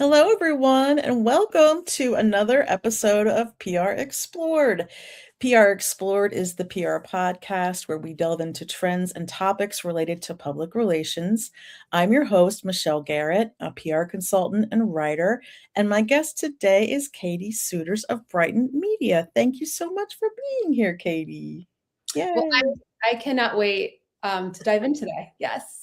Hello, everyone, and welcome to another episode of PR Explored. PR Explored is the PR podcast where we delve into trends and topics related to public relations. I'm your host, Michelle Garrett, a PR consultant and writer, and my guest today is Katie Suiters of Brighton Media. Thank you so much for being here, Katie. Well, Yay. I cannot wait to dive in today. Yes.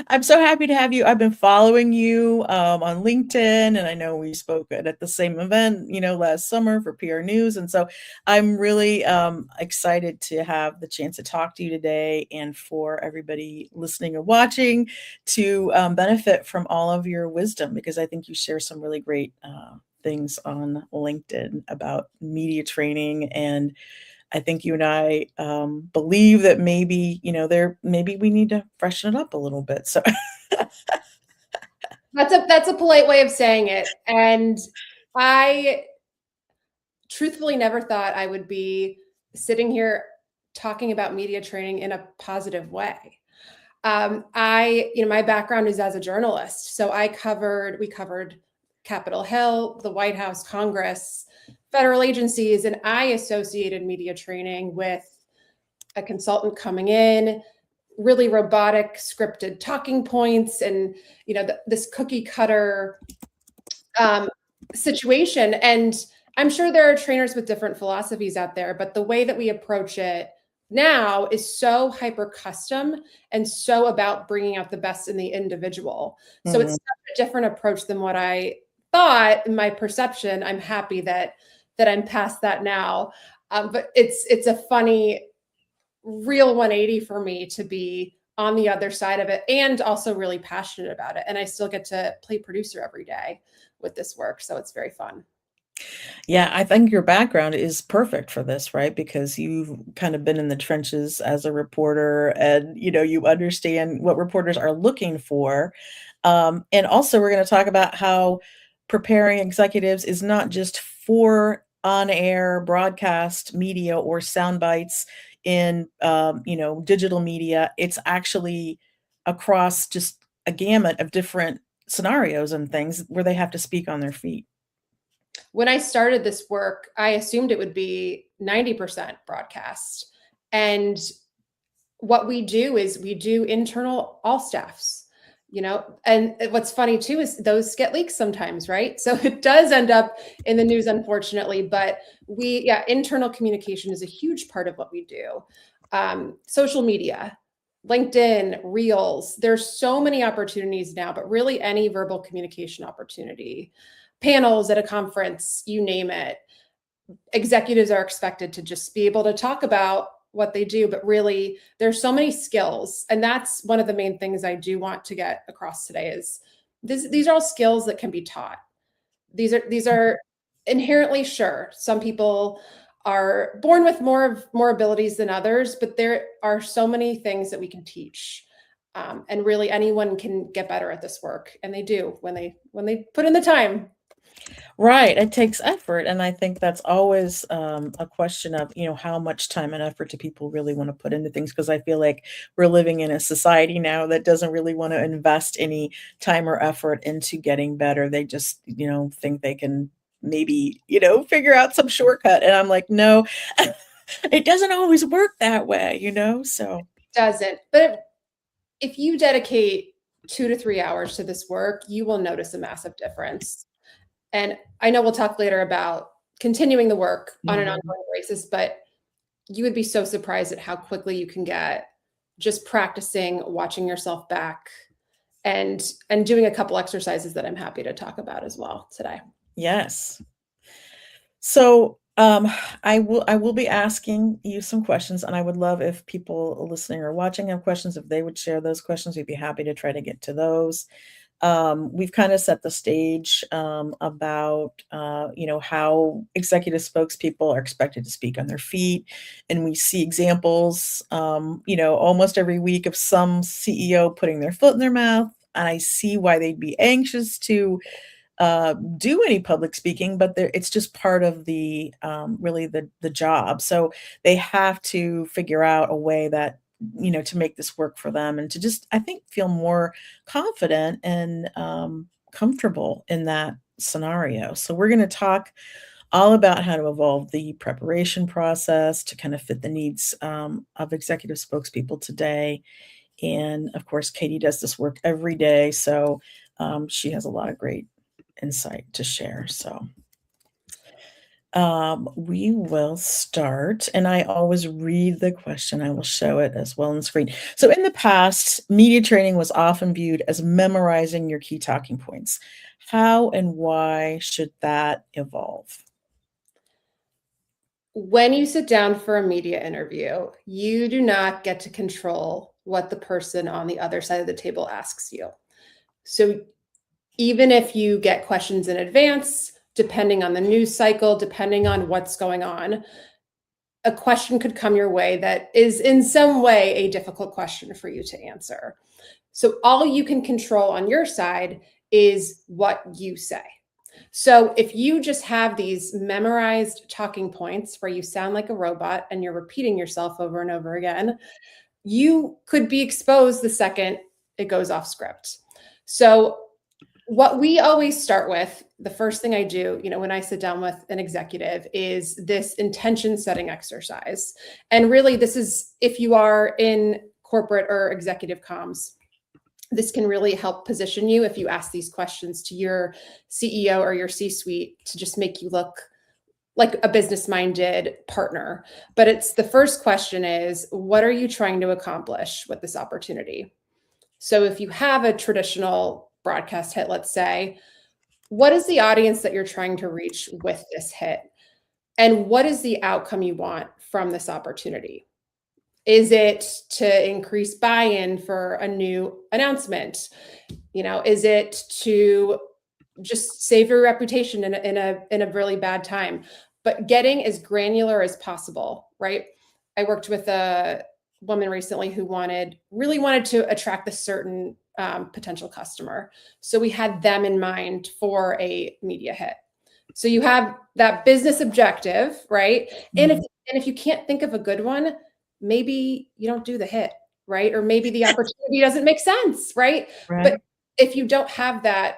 I'm so happy to have you. I've been following you on LinkedIn, and I know we spoke at the same event, last summer for PR News. And so I'm really excited to have the chance to talk to you today and for everybody listening and watching to benefit from all of your wisdom because I think you share some really great things on LinkedIn about media training and I think you and I believe that maybe, maybe we need to freshen it up a little bit. So That's a polite way of saying it. And I truthfully never thought I would be sitting here talking about media training in a positive way. My background is as a journalist. So we covered Capitol Hill, the White House, Congress, federal agencies, and I associated media training with a consultant coming in, really robotic scripted talking points, and this cookie cutter situation. And I'm sure there are trainers with different philosophies out there, but the way that we approach it now is so hyper custom and so about bringing out the best in the individual. So it's such a different approach than what I thought in my perception. I'm happy that I'm past that now. But it's a funny real 180 for me to be on the other side of it and also really passionate about it. And I still get to play producer every day with this work. So it's very fun. Yeah, I think your background is perfect for this, right? Because you've kind of been in the trenches as a reporter and, you understand what reporters are looking for. And also, we're going to talk about how preparing executives is not just for on-air broadcast media or sound bites in, digital media. It's actually across just a gamut of different scenarios and things where they have to speak on their feet. When I started this work, I assumed it would be 90% broadcast. And what we do is we do internal all staffs, and what's funny too is those get leaked sometimes, right? So it does end up in the news, unfortunately, but internal communication is a huge part of what we do. Social media, LinkedIn, Reels, there's so many opportunities now, but really any verbal communication opportunity, panels at a conference, you name it. Executives are expected to just be able to talk about what they do, but really there's so many skills. And that's one of the main things I do want to get across today is these are all skills that can be taught. These are inherently, sure, some people are born with more abilities than others, but there are so many things that we can teach. And really anyone can get better at this work. And they do when they put in the time. Right, it takes effort, and I think that's always, a question of, how much time and effort do people really wanna put into things? Because I feel like we're living in a society now that doesn't really wanna invest any time or effort into getting better. They just, think they can maybe, figure out some shortcut, and I'm like, "No, it doesn't always work that way," so Doesn't. But if you dedicate 2 to 3 hours to this work, you will notice a massive difference. And I know we'll talk later about continuing the work on an Mhm. ongoing basis, but you would be so surprised at how quickly you can get just practicing, watching yourself back, and doing a couple exercises that I'm happy to talk about as well today. Yes. So, I will be asking you some questions, and I would love if people listening or watching have questions, if they would share those questions, we'd be happy to try to get to those. We've kind of set the stage about how executive spokespeople are expected to speak on their feet, and we see examples, almost every week of some CEO putting their foot in their mouth, and I see why they'd be anxious to do any public speaking, but it's just part of the really the job. So they have to figure out a way that to make this work for them and to just I think feel more confident and comfortable in that scenario. So we're going to talk all about how to evolve the preparation process to kind of fit the needs of executive spokespeople today. And of course, Katie does this work every day, so she has a lot of great insight to share. So we will start, and I always read the question. I will show it as well on the screen. So in the past, media training was often viewed as memorizing your key talking points. How and why should that evolve? When you sit down for a media interview, you do not get to control what the person on the other side of the table asks you. So even if you get questions in advance, depending on the news cycle, depending on what's going on, a question could come your way that is in some way a difficult question for you to answer. So all you can control on your side is what you say. So if you just have these memorized talking points where you sound like a robot and you're repeating yourself over and over again, you could be exposed the second it goes off script. So what we always start with, the first thing I do, when I sit down with an executive, is this intention setting exercise. And really, this is if you are in corporate or executive comms, this can really help position you if you ask these questions to your CEO or your C-suite to just make you look like a business-minded partner. But it's the first question is, what are you trying to accomplish with this opportunity? So if you have a traditional broadcast hit, let's say, what is the audience that you're trying to reach with this hit? And what is the outcome you want from this opportunity? Is it to increase buy-in for a new announcement? Is it to just save your reputation in a really bad time? But getting as granular as possible, right? I worked with a woman recently who really wanted to attract a certain potential customer. So we had them in mind for a media hit. So you have that business objective, right? And if you can't think of a good one, maybe you don't do the hit, right? Or maybe the opportunity doesn't make sense, right? Right. But if you don't have that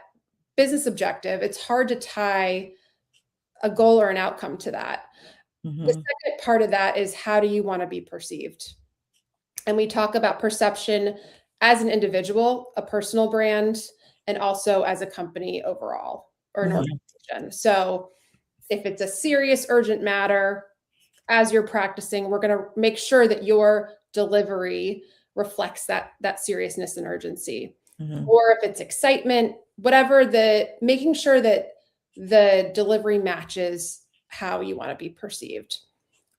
business objective, it's hard to tie a goal or an outcome to that. The second part of that is, how do you want to be perceived? And we talk about perception as an individual, a personal brand, and also as a company overall or an organization. So if it's a serious, urgent matter, as you're practicing, we're going to make sure that your delivery reflects that seriousness and urgency. Or if it's excitement, making sure that the delivery matches how you want to be perceived.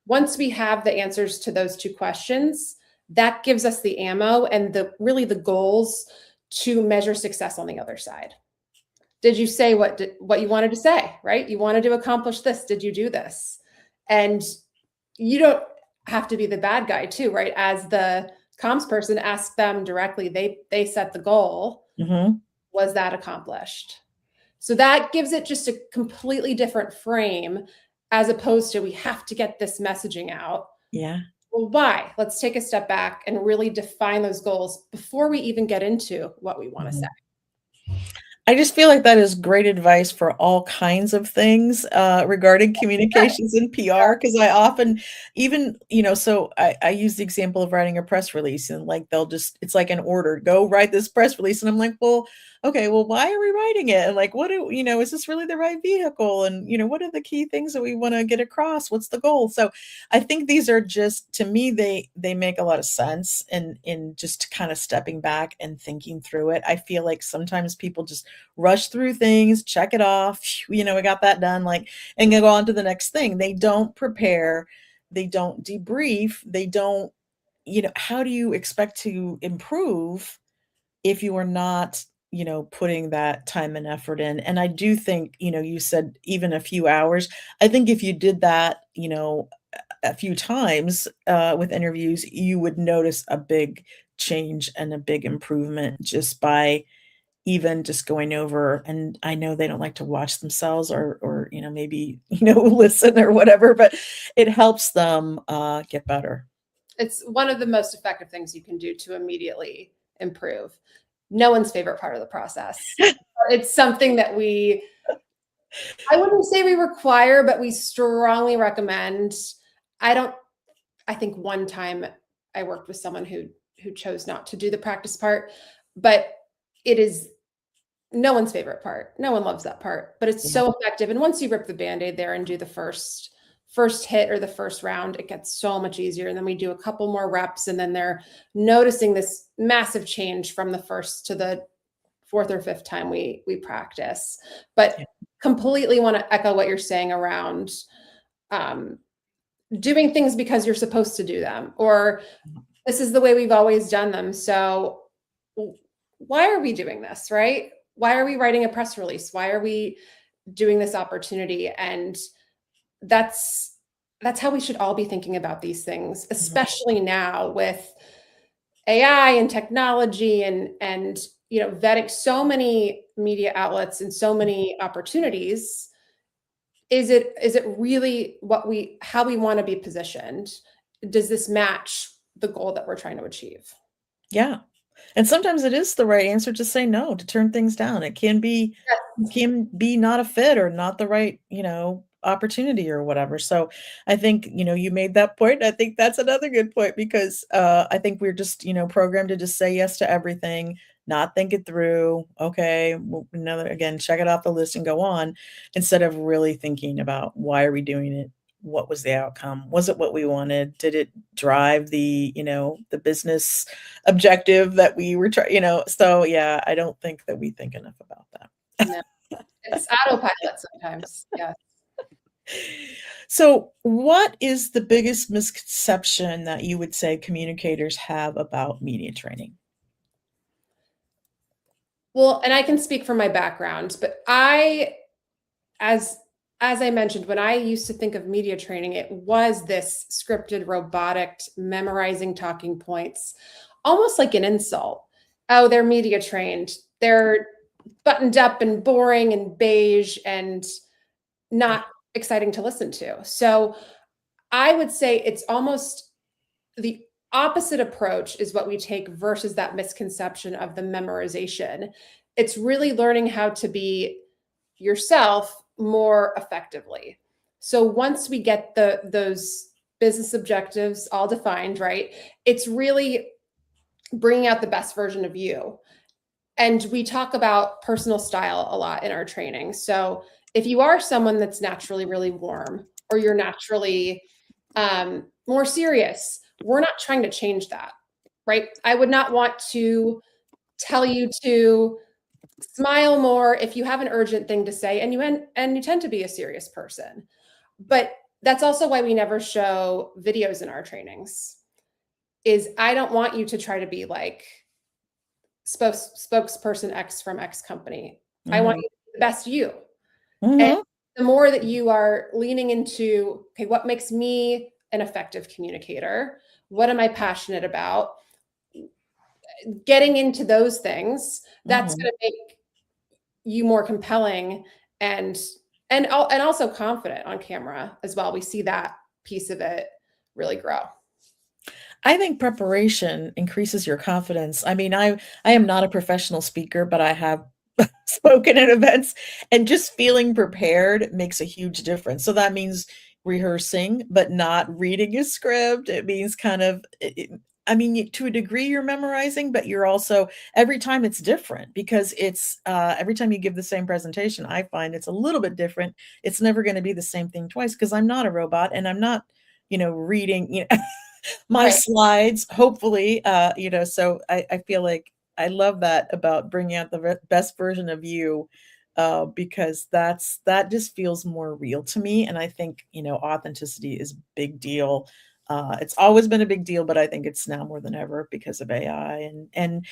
Once we have the answers to those two questions, that gives us the ammo and the goals to measure success on the other side. Did you say what you wanted to say, right? You wanted to accomplish this. Did you do this? And you don't have to be the bad guy too, right? As the comms person, ask them directly. They set the goal. Was that accomplished? So that gives it just a completely different frame, as opposed to, we have to get this messaging out. Yeah. Well, why? Let's take a step back and really define those goals before we even get into what we want to say. I just feel like that is great advice for all kinds of things regarding communications and PR, because I often even, so I use the example of writing a press release, and like it's like an order, go write this press release. And I'm like, well, okay, well, why are we writing it? And like, is this really the right vehicle? And, what are the key things that we want to get across? What's the goal? So I think these are just, to me, they make a lot of sense in just kind of stepping back and thinking through it. I feel like sometimes people just rush through things, check it off, we got that done, and go on to the next thing. They don't prepare, they don't debrief, they don't, how do you expect to improve if you are not, putting that time and effort in? And I do think, you said even a few hours. I think if you did that, a few times with interviews, you would notice a big change and a big improvement just by even just going over. And I know they don't like to watch themselves or maybe, listen or whatever, but it helps them get better. It's one of the most effective things you can do to immediately improve. No one's favorite part of the process, but it's something that I wouldn't say we require, but we strongly recommend. I think one time I worked with someone who chose not to do the practice part, but it is no one's favorite part. No one loves that part, but it's Yeah. so effective. And once you rip the Band-Aid there and do the first hit or the first round, it gets so much easier. And then we do a couple more reps, and then they're noticing this massive change from the first to the fourth or fifth time we practice. But Yeah. completely want to echo what you're saying around doing things because you're supposed to do them, or this is the way we've always done them. So why are we doing this, right? Why are we writing a press release? Why are we doing this opportunity? And that's how we should all be thinking about these things, especially now with AI and technology and vetting so many media outlets and so many opportunities. Is it really how we want to be positioned? Does this match the goal that we're trying to achieve? Yeah. And sometimes it is the right answer to say no, to turn things down. It can be not a fit or not the right, opportunity or whatever. So I think, you made that point. I think that's another good point because I think we're just, programmed to just say yes to everything, not think it through. Okay, well, another again, check it off the list and go on instead of really thinking about why are we doing it? What was the outcome? Was it what we wanted? Did it drive the business objective that we were trying, so yeah, I don't think that we think enough about that. No, it's autopilot sometimes. Yeah. So, what is the biggest misconception that you would say communicators have about media training? Well, and I can speak from my background, but as as I mentioned, when I used to think of media training, it was this scripted, robotic, memorizing talking points, almost like an insult. Oh, they're media trained. They're buttoned up and boring and beige and Yeah. not exciting to listen to. So I would say it's almost the opposite approach is what we take versus that misconception of the memorization. It's really learning how to be yourself more effectively. So once we get those business objectives all defined, right? It's really bringing out the best version of you. And we talk about personal style a lot in our training. So if you are someone that's naturally really warm or you're naturally more serious, we're not trying to change that, right? I would not want to tell you to smile more if you have an urgent thing to say and you tend to be a serious person. But that's also why we never show videos in our trainings. Is I don't want you to try to be like spokesperson X from X company. I want Mhm. you to be the best you. And Mhm. the more that you are leaning into, okay, what makes me an effective communicator? What am I passionate about? Getting into those things, that's Mhm. going to make you more compelling and and also confident on camera as well. We see that piece of it really grow. I think preparation increases your confidence. I mean, I am not a professional speaker, but I have spoken at events, and just feeling prepared makes a huge difference. So that means rehearsing, but not reading a script. It means kind of I mean, to a degree you're memorizing, but you're also every time it's different because it's every time you give the same presentation, I find it's a little bit different. It's never going to be the same thing twice because I'm not a robot and I'm not, reading, my Right. slides, hopefully, so I feel like I love that about bringing out the best version of you, because that just feels more real to me, and I think, authenticity is a big deal. It's always been a big deal, but I think it's now more than ever because of AI and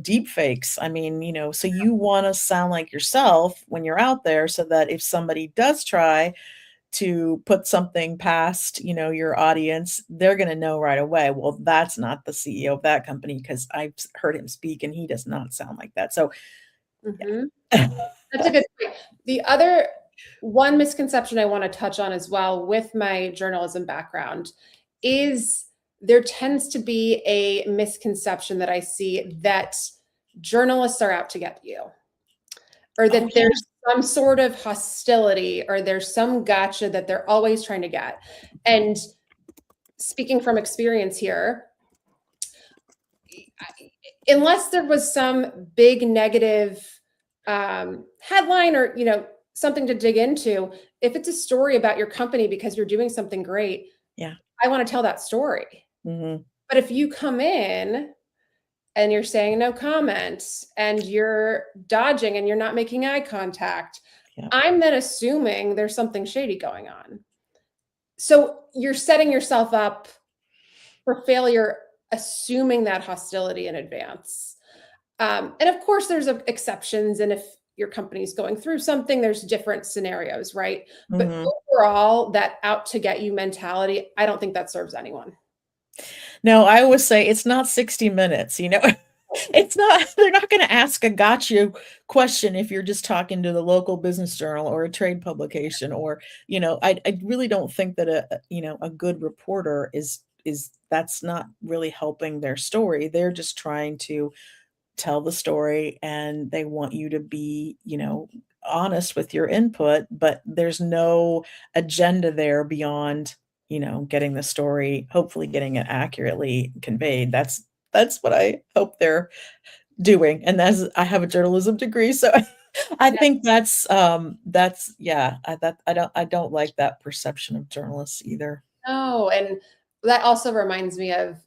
deep fakes. I mean, so you wanna sound like yourself when you're out there so that if somebody does try to put something past, your audience, they're gonna know right away, well, that's not the CEO of that company because 'cause I've heard him speak and he does not sound like that. So, Mhm. yeah. That's a good point. The other one misconception I want to touch on as well with my journalism background is there tends to be a misconception that I see that journalists are out to get you. or Oh, that yeah. there's some sort of hostility, or there's some gotcha that they're always trying to get. And speaking from experience here, unless there was some big negative headline, or something to dig into, if it's a story about your company because you're doing something great, Yeah. I want to tell that story. Mhm. But if you come in and you're saying no comments and you're dodging and you're not making eye contact, Yeah. I'm then assuming there's something shady going on. So you're setting yourself up for failure, assuming that hostility in advance. And of course, there's exceptions. And if your company's going through something, there's different scenarios, right? But Mhm. overall, that out to get you mentality, I don't think that serves anyone. No, I always say it's not 60 Minutes, you know? It's not they're not gonna ask a gotcha question if you're just talking to the local business journal or a trade publication or, I really don't think that a good reporter is that's not really helping their story. They're just trying to tell the story and they want you to be, honest with your input, but there's no agenda there beyond, getting the story, hopefully getting it accurately conveyed. That's what I hope they're doing. And as I have a journalism degree, so I Yeah. think that's yeah, I don't like that perception of journalists either. No, and that also reminds me of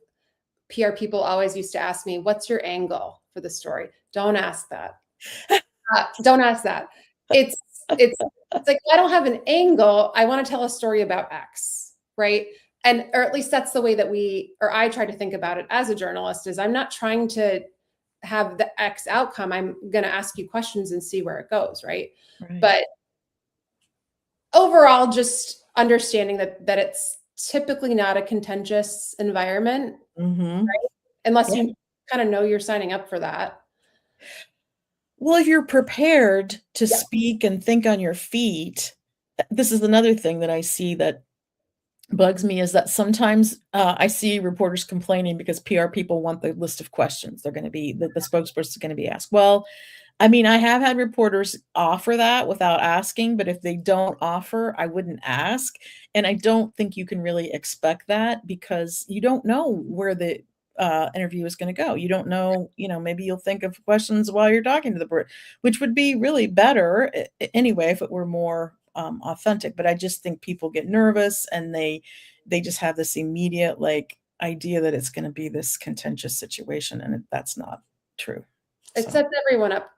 PR people always used to ask me, "What's your angle for the story?" Don't ask that. Don't ask that. It's it's like, I don't have an angle. I want to tell a story about X, right? And or at least that's the way that I try to think about it as a journalist. Is I'm not trying to have the X outcome. I'm going to ask you questions and see where it goes, right? Right. But overall, just understanding that it's typically not a contentious environment, Mhm. unless Yeah. you kind of know you're signing up for that. Well, if you're prepared to Yeah, speak and think on your feet, this is another thing that I see that bugs me is that sometimes, I see reporters complaining because PR people want the list of questions they're gonna be the spokesperson is gonna be asked. Well, I mean, I have had reporters offer that without asking, but if they don't offer, I wouldn't ask, and I don't think you can really expect that because you don't know where the, interview is gonna go. You don't know, maybe you'll think of questions while you're talking to the which would be really better anyway if it were more, authentic, but I just think people get nervous and they just have this immediate, like, idea that it's gonna be this contentious situation, and that's not true, it so. sets everyone up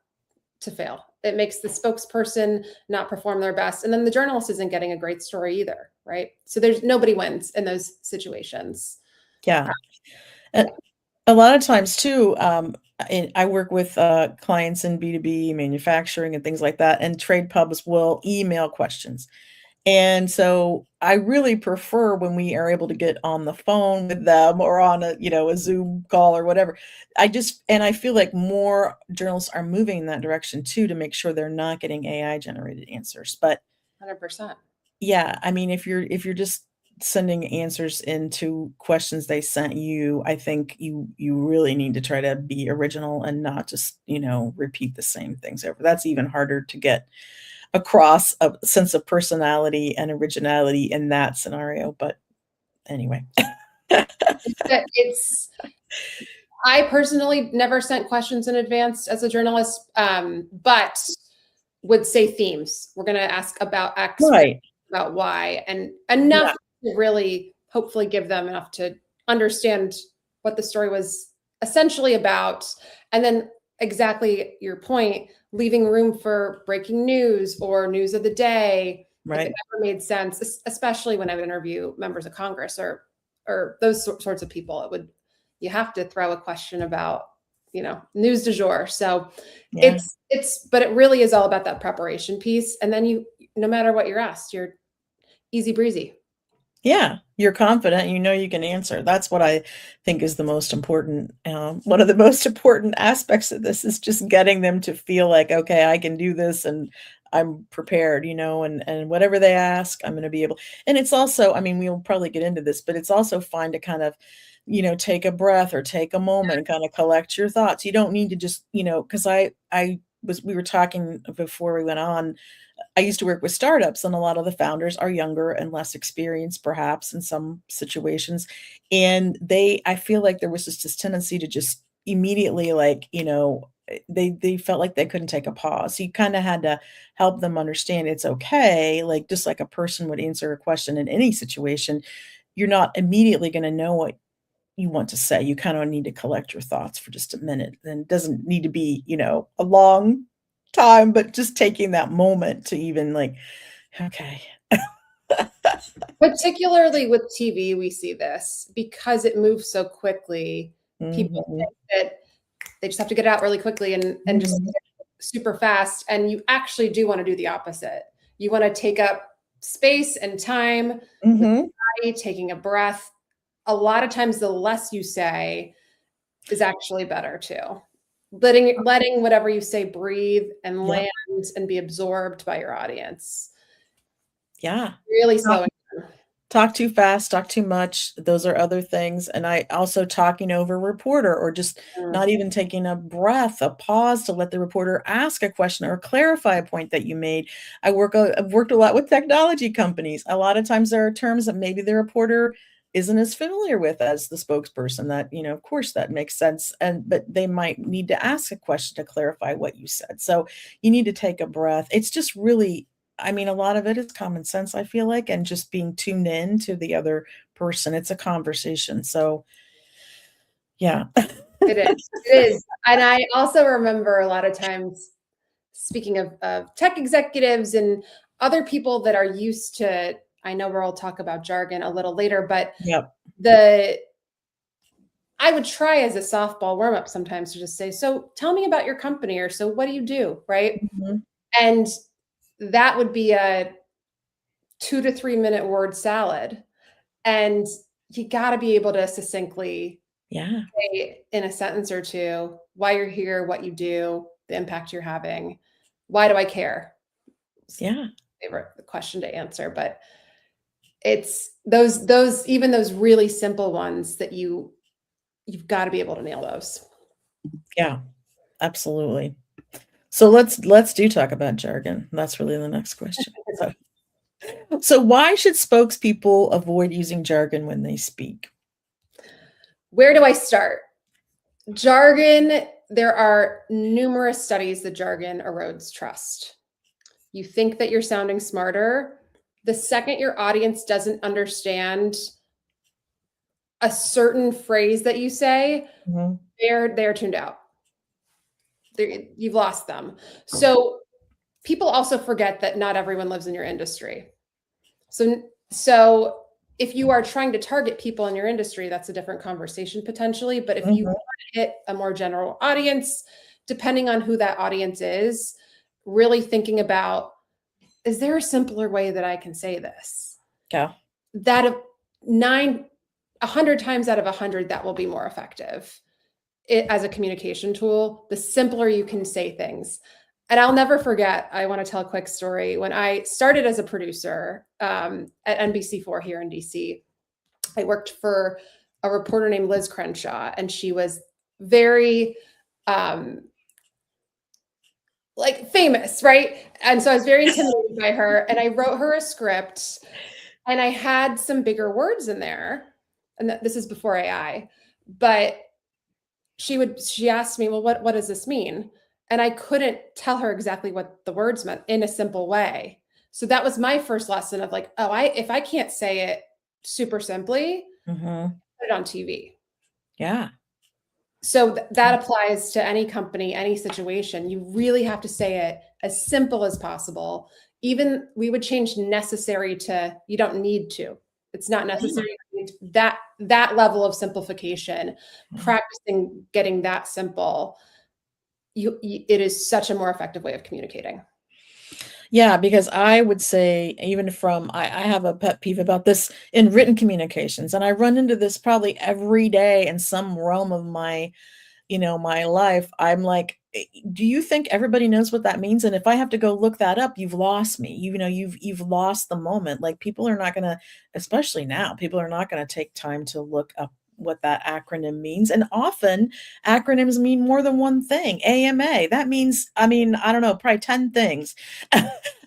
to fail. It makes the spokesperson not perform their best, and then the journalist isn't getting a great story either, right? So there's nobody wins in those situations. Yeah. Yeah, A lot of times too, I work with, clients in B2B manufacturing and things like that, and trade pubs will email questions. And so I really prefer when we are able to get on the phone with them or on a Zoom call or whatever. I feel like more journalists are moving in that direction too to make sure they're not getting AI generated answers. But 100%. yeah, I mean, if you're just sending answers into questions they sent you, I think you really need to try to be original and not just, repeat the same things over. That's even harder to get across a sense of personality and originality in that scenario, but anyway. It's I personally never sent questions in advance as a journalist, but would say themes. We're going to ask about X, we're going Right. to ask about Y, and Yeah, enough to really hopefully give them enough to understand what the story was essentially about. And then, exactly your point, leaving room for breaking news or news of the day if it right. ever made sense, especially when I would interview members of Congress or those sorts of people. You have to throw a question about, news du jour. So Yeah. but it really is all about that preparation piece. And then no matter what you're asked, you're easy breezy. Yeah, you're confident, you know you can answer. That's what I think is the most important, one of the most important aspects of this is just getting them to feel like, "Okay, I can do this and I'm prepared," and whatever they ask, I'm gonna be able and it's also I mean, we'll probably get into this, but it's also fine to kind of, take a breath or take a moment and kinda collect your thoughts. You don't need to just, 'cause I we were talking before we went on. I used to work with startups, and a lot of the founders are younger and less experienced, perhaps in some situations. And I feel like there was just this tendency to just immediately, like, they felt like they couldn't take a pause. So you kind of had to help them understand it's okay. Like, just like a person would answer a question in any situation, you're not immediately going to know what you want to say. You kind of need to collect your thoughts for just a minute. And it doesn't need to be, a long time, but just taking that moment to even like, okay. Particularly with TV, we see this because it moves so quickly. People Mhm, think that they just have to get it out really quickly and just mhm, super fast. And you actually do want to do the opposite. You want to take up space and time with mhm. your body, taking a breath. A lot of times, the less you say is actually better too. Letting whatever you say breathe and Yep, land and be absorbed by your audience. yeah. Really Talk slowing down. talk too fast, talk too much, those are other things, and I also talking over a reporter or just Mm, not even taking a breath, a pause to let the reporter ask a question or clarify a point that you made. I've worked a lot with technology companies. A lot of times there are terms that maybe the reporter isn't as familiar with as the spokesperson that, of course that makes sense, but they might need to ask a question to clarify what you said. So you need to take a breath. It's just really, I mean, a lot of it is common sense, I feel like, and just being tuned in to the other person. It's a conversation. So, yeah. it is. It is. And I also remember a lot of times, speaking of tech executives and other people that are used to, I know we'll talk about jargon a little later, but Yep. the I would try as a softball warm up sometimes to just say, so tell me about your company, or so what do you do? Right. Mhm. And that would be a 2 to 3 minute word salad. And you got to be able to succinctly Yeah. say in a sentence or two why you're here, what you do, the impact you're having. Why do I care? Yeah. Favorite question to answer, but it's those even those really simple ones that you've got to be able to nail those. Yeah. Absolutely. So let's do talk about jargon. That's really the next question. So why should spokespeople avoid using jargon when they speak? Where do I start? Jargon, there are numerous studies that jargon erodes trust. You think that you're sounding smarter. The second your audience doesn't understand a certain phrase that you say, Mhm. they're tuned out. You've lost them. So people also forget that not everyone lives in your industry. So if you are trying to target people in your industry, that's a different conversation potentially. But if you Mhm. want to hit a more general audience, depending on who that audience is, really thinking about, is there a simpler way that I can say this? Yeah. That of 100 times out of 100, that will be more effective as a communication tool. The simpler you can say things. And I'll never forget, I want to tell a quick story. When I started as a producer at NBC4 here in DC, I worked for a reporter named Liz Crenshaw, and she was very um, like famous, right? And so I was very intimidated by her, and I wrote her a script, and I had some bigger words in there. And this is before AI, but she asked me, well, what does this mean? And I couldn't tell her exactly what the words meant in a simple way. So that was my first lesson of like, oh, if I can't say it super simply, Mhm. put it on TV. Yeah. So that applies to any company, any situation. You really have to say it as simple as possible. Even we would change necessary to you don't need to. It's not Yeah. necessary. That level of simplification, Yeah. practicing getting that simple, it is such a more effective way of communicating. Yeah, because I would say even from I have a pet peeve about this in written communications, and I run into this probably every day in some realm of my life. I'm like, do you think everybody knows what that means? And if I have to go look that up, you've lost me. You've lost the moment. Like, people are not gonna, especially now, people are not gonna take time to look up what that acronym means. And often acronyms mean more than one thing. AMA, that means, I mean, I don't know, probably 10 things.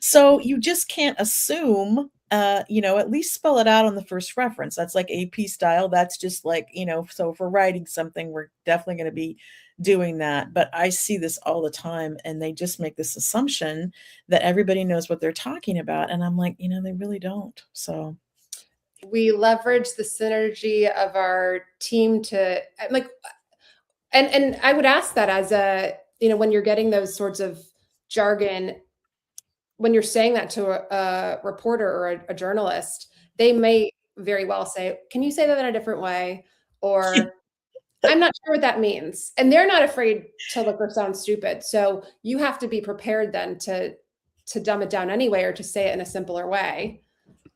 So you just can't assume, at least spell it out on the first reference. That's like AP style. That's just like, so if we're writing something, we're definitely going to be doing that. But I see this all the time, and they just make this assumption that everybody knows what they're talking about. And I'm like, they really don't. So we leverage the synergy of our team to like, and I would ask that as when you're getting those sorts of jargon, when you're saying that to a reporter or a journalist, they may very well say, can you say that in a different way? Or I'm not sure what that means. And they're not afraid to look or sound stupid. So you have to be prepared then to dumb it down anyway, or to say it in a simpler way.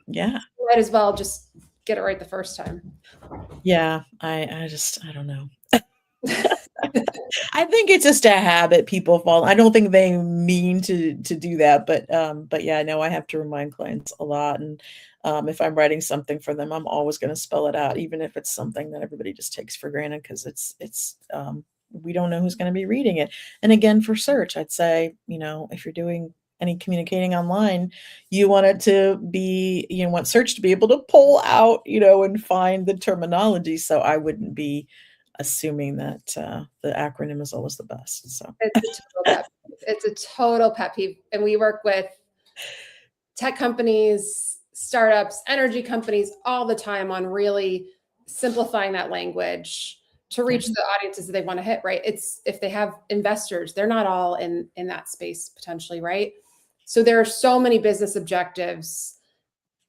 yeah. You might as well just get it right the first time. Yeah. I don't know. I think it's just a habit people fall. I don't think they mean to do that, but yeah, no, I have to remind clients a lot. And if I'm writing something for them, I'm always going to spell it out, even if it's something that everybody just takes for granted, because it's we don't know who's going to be reading it. And again, for search, I'd say, if you're doing any communicating online, you want it to be, want search to be able to pull out, and find the terminology. So I wouldn't be assuming that the acronym is always the best. So it's a total pet peeve. And we work with tech companies, startups, energy companies all the time on really simplifying that language to reach the audiences that they want to hit, right? It's if they have investors, they're not all in that space potentially, right? So there are so many business objectives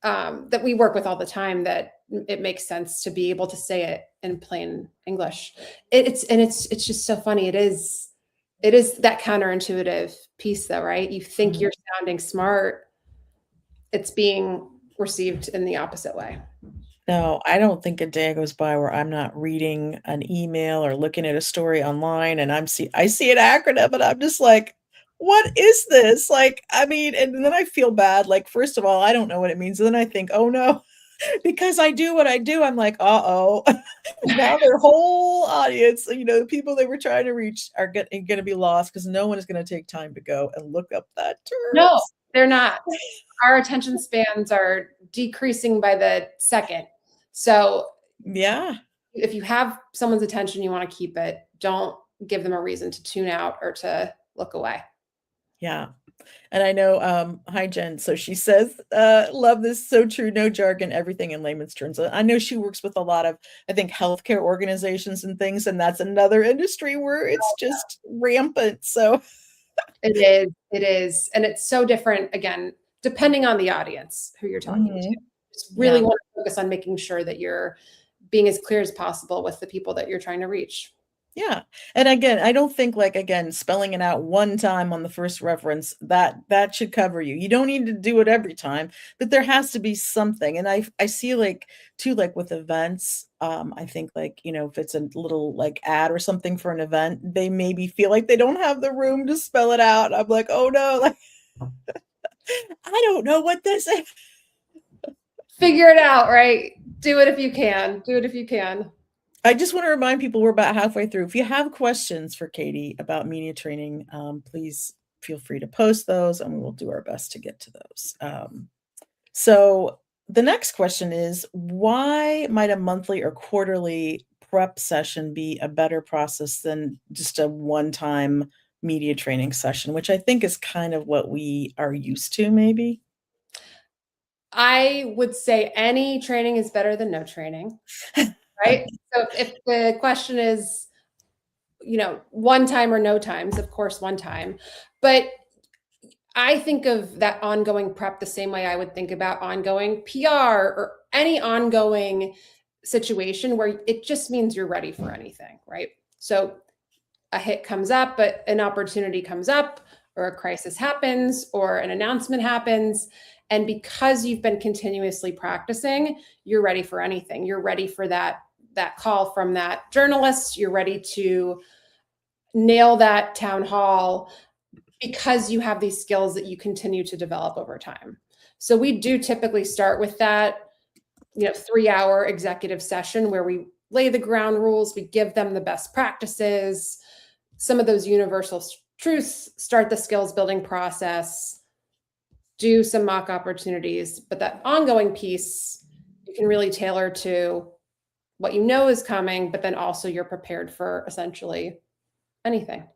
that we work with all the time that it makes sense to be able to say it in plain English. It's just so funny. It is that counterintuitive piece though, right? You think you're sounding smart, it's being received in the opposite way. no, I don't think a day goes by where I'm not reading an email or looking at a story online, and I see an acronym, and I'm just like, what is this? Like, I mean, and then I feel bad. Like, first of all, I don't know what it means. And then I think, oh no, because I do what I do. I'm like, uh-oh. Now their whole audience, the people they were trying to reach are going to be lost, because no one is going to take time to go and look up that term. No, they're not. Our attention spans are decreasing by the second. So yeah, if you have someone's attention, you want to keep it. Don't give them a reason to tune out or to look away. yeah. And I know, hi Jen. So she says, love this. So true. No jargon, everything in layman's terms. I know she works with a lot of, I think, healthcare organizations and things. And that's another industry where it's just rampant. So it is. And it's so different, again, depending on the audience who you're talking to. Just really want to focus on making sure that you're being as clear as possible with the people that you're trying to reach. Yeah. And again, I don't think, like, again, spelling it out one time on the first reference, that should cover you. You don't need to do it every time, but there has to be something. And I see, like, too, like with events, I think, like, if it's a little like ad or something for an event, they maybe feel like they don't have the room to spell it out. I'm like, oh no, like I don't know what this is. Figure it out, right? Do it if you can. Do it if you can. I just want to remind people we're about halfway through. If you have questions for Katie about media training, please feel free to post those, and we will do our best to get to those. So the next question is, why might a monthly or quarterly prep session be a better process than just a one-time media training session, which I think is kind of what we are used to, maybe? I would say any training is better than no training. Right? So if the question is, one time or no times, of course, one time. But I think of that ongoing prep the same way I would think about ongoing PR or any ongoing situation where it just means you're ready for anything, right? So a hit comes up, but an opportunity comes up, or a crisis happens, or an announcement happens. And because you've been continuously practicing, you're ready for anything. You're ready for that call from that journalist. You're ready to nail that town hall because you have these skills that you continue to develop over time. So we do typically start with that, 3-hour executive session where we lay the ground rules, we give them the best practices, some of those universal truths, start the skills building process, do some mock opportunities. But that ongoing piece, you can really tailor to what you know is coming, but then also you're prepared for essentially anything.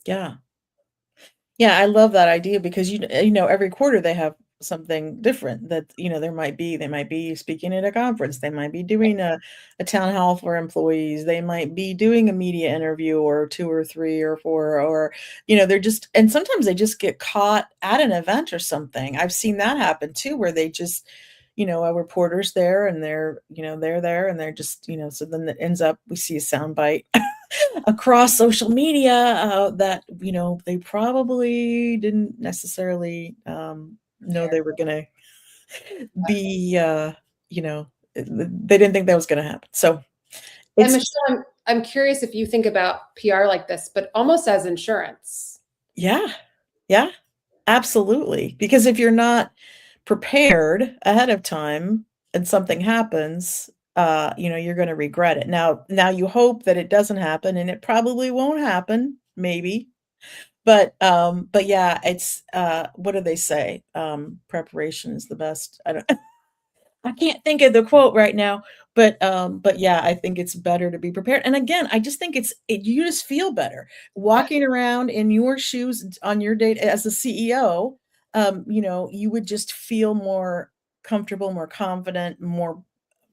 Yeah. Yeah, I love that idea because every quarter they have something different that, they might be speaking at a conference, they might be doing a town hall for employees, they might be doing a media interview or 2 or 3 or 4, or, they're just and sometimes they just get caught at an event or something. I've seen that happen too, where they just, a reporter's there and they're there and they're just, so then it ends up we see a soundbite across social media that they probably didn't necessarily know Fair. they were going to be they didn't think that was going to happen, so And it's Michelle, I'm curious if you think about PR like this, but almost as insurance. yeah, yeah, absolutely, because if you're not prepared ahead of time and something happens, you're going to regret it. Now you hope that it doesn't happen, and it probably won't happen, maybe. But yeah, it's, what do they say? Preparation is the best. I can't think of the quote right now, but yeah, I think it's better to be prepared. And again, I just think you just feel better walking around in your shoes on your date as a CEO. You would just feel more comfortable, more confident, more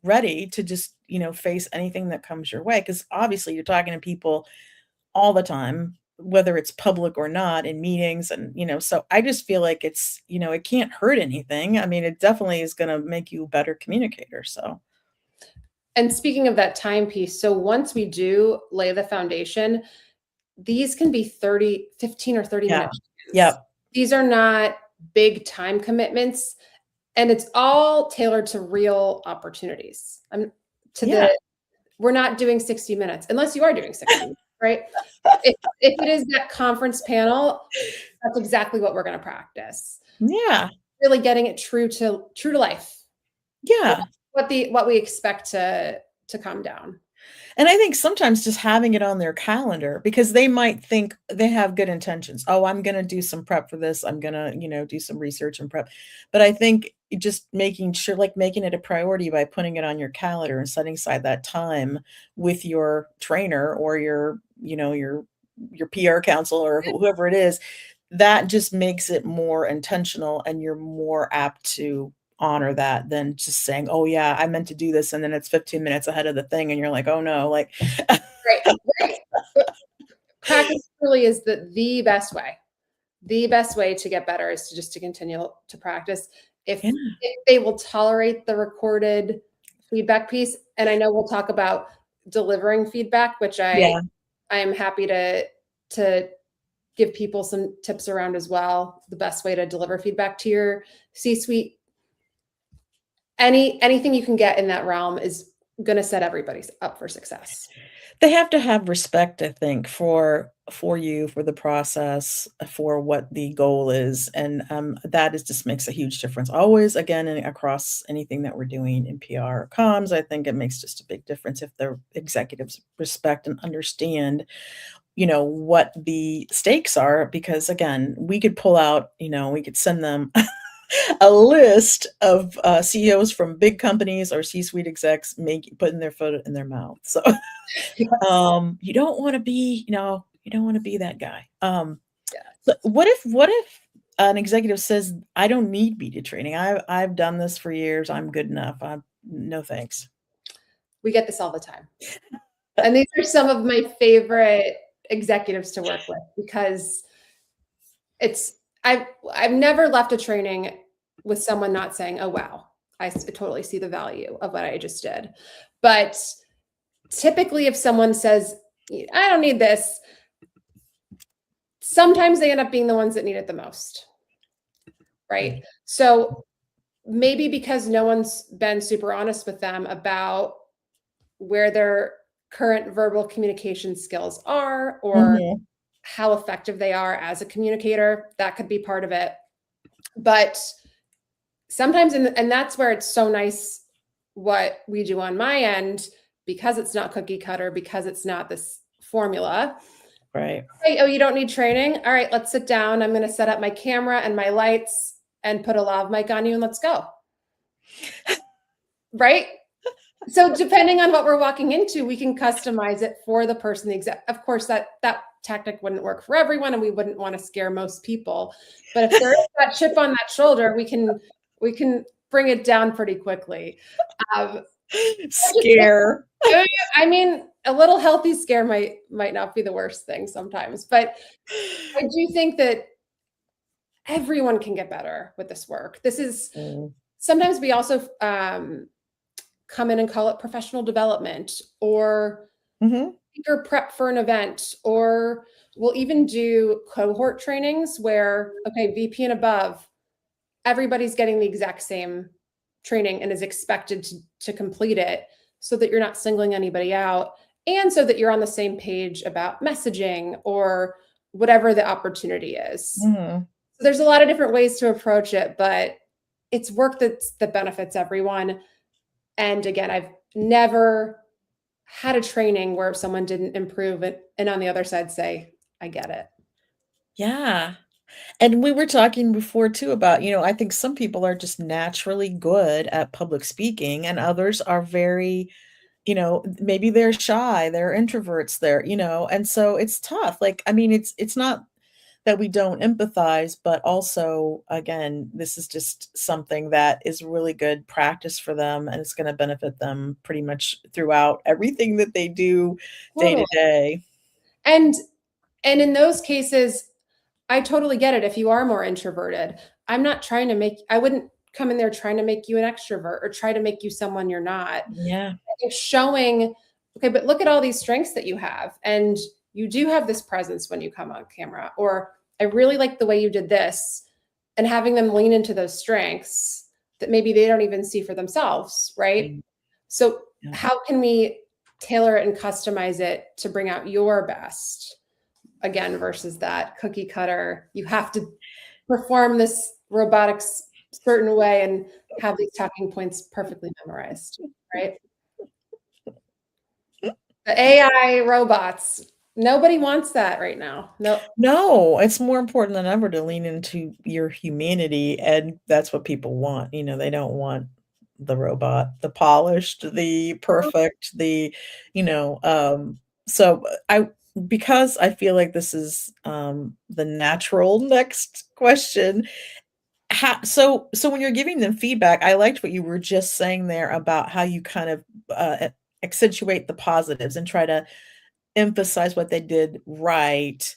ready to just, face anything that comes your way. Because obviously you're talking to people all the time, whether it's public or not in meetings and, so I just feel like it can't hurt anything. I mean, it definitely is gonna make you a better communicator, so And speaking of that timepiece, so once we do lay the foundation, these can be 30, 15 or 30 yeah. minute check-ins. Yep. These are not big time commitments, and it's all tailored to real opportunities. To Yeah. the We're not doing 60 minutes unless you are doing 60 minutes, right? If it is that conference panel, that's exactly what we're going to practice. Yeah. Really getting it true to life. Yeah. What we expect to come down. And I think sometimes just having it on their calendar because they might think they have good intentions. Oh, I'm going to do some prep for this. I'm going to, do some research and prep. But I think just making sure, like making it a priority by putting it on your calendar and setting aside that time with your trainer or your PR counsel or whoever it is, that just makes it more intentional and you're more apt to honor that than just saying, "Oh, yeah, I meant to do this," and then it's 15 minutes ahead of the thing, and you're like, "Oh, no," like Right, right. But practice really is the best way. The best way to get better is to continue to practice. Yeah, If they will tolerate the recorded feedback piece, and I know we'll talk about delivering feedback, which yeah. I am happy to give people some tips around as well. The best way to deliver feedback to your C-suite. Anything you can get in that realm is going to set everybody up for success. They have to have respect, I think, for you, for the process, for what the goal is, and, that is just makes a huge difference. Always, again, and across anything that we're doing in PR or comms, I think it makes just a big difference if the executives respect and understand what the stakes are because again, we could pull out, we could send them a list of CEOs from big companies or C-suite execs putting their foot in their mouth. So Yes. you don't want to be, you don't want to be that guy. Yes. But what if an executive says, I don't need media training. I've done this for years. I'm good enough. I'm no thanks. We get this all the time. And these are some of my favorite executives to work with because it's I've never left a training with someone not saying, "Oh wow, I totally see the value of what I just did." But typically if someone says, "I don't need this," sometimes they end up being the ones that need it the most, right? So maybe because no one's been super honest with them about where their current verbal communication skills are or Mhm. how effective they are as a communicator, that could be part of it. But sometimes, and that's where it's so nice what we do on my end because it's not cookie cutter, because it's not this formula. Right. Hey, oh, you don't need training? All right, let's sit down. I'm going to set up my camera and my lights and put a lav mic on you and let's go. Right? So depending on what we're walking into, we can customize it for the person. Of course, that tactic wouldn't work for everyone, and we wouldn't want to scare most people. But if there is that chip on that shoulder, we can bring it down pretty quickly. Scare. I mean, a little healthy scare might not be the worst thing sometimes, but I do think that everyone can get better with this work. This is sometimes we also come in and call it professional development or speaker prep for an event, or we'll even do cohort trainings where, okay, VP and above, everybody's getting the exact same training and is expected to complete it so that you're not singling anybody out and so that you're on the same page about messaging or whatever the opportunity is. So there's a lot of different ways to approach it, but it's work that benefits everyone. And again, I've never had a training where someone didn't improve it and on the other side say, I get it. Yeah. And we were talking before too about, I think some people are just naturally good at public speaking and others are very, maybe they're shy, they're introverts, and so it's tough. Like, I mean, it's not that we don't empathize, but also, again, this is just something that is really good practice for them, and it's gonna benefit them pretty much throughout everything that they do day to day. And in those cases, I totally get it. If you are more introverted, I wouldn't come in there trying to make you an extrovert or try to make you someone you're not. Yeah. It's showing, okay, but look at all these strengths that you have. And you do have this presence when you come on camera, or I really like the way you did this, and having them lean into those strengths that maybe they don't even see for themselves, right? So how can we tailor it and customize it to bring out your best? Again, versus that cookie cutter, you have to perform this robotics certain way and have these talking points perfectly memorized, right? The AI robots, nobody wants that right now. No, it's more important than ever to lean into your humanity, and that's what people want. They don't want the robot, the polished, the perfect, so because I feel like this is the natural next question. So when you're giving them feedback, I liked what you were just saying there about how you kind of accentuate the positives and try to emphasize what they did right.